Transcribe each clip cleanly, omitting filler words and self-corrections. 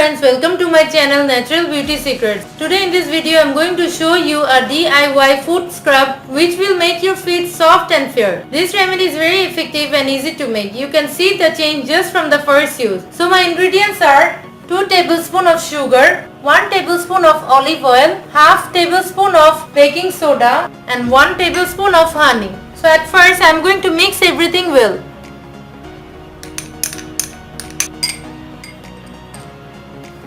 friends, welcome to my channel Natural Beauty Secrets. Today in this video I am going to show you a DIY foot scrub which will make your feet soft and fair. This remedy is very effective and easy to make. You can see the change just from the first use. So my ingredients are 2 tablespoons of sugar, 1 tablespoon of olive oil, half tablespoon of baking soda and 1 tablespoon of honey. So at first I am going to mix everything well.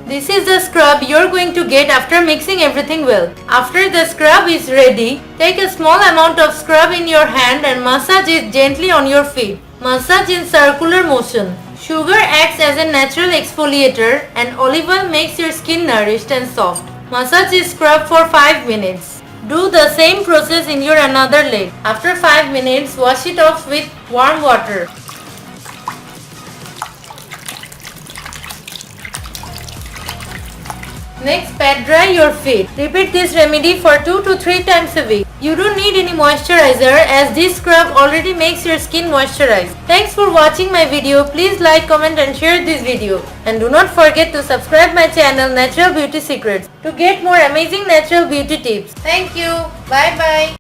This is the scrub you are going to get after mixing everything well. After the scrub is ready, take a small amount of scrub in your hand and massage it gently on your feet. Massage in circular motion. Sugar acts as a natural exfoliator and olive oil makes your skin nourished and soft. Massage this scrub for 5 minutes. Do the same process in your another leg. After 5 minutes, wash it off with warm water. Next, pat dry your feet. Repeat this remedy for 2 to 3 times a week. You don't need any moisturizer as this scrub already makes your skin moisturized. Thanks for watching my video. Please like, comment and share this video. And do not forget to subscribe my channel Natural Beauty Secrets to get more amazing natural beauty tips. Thank you. Bye bye.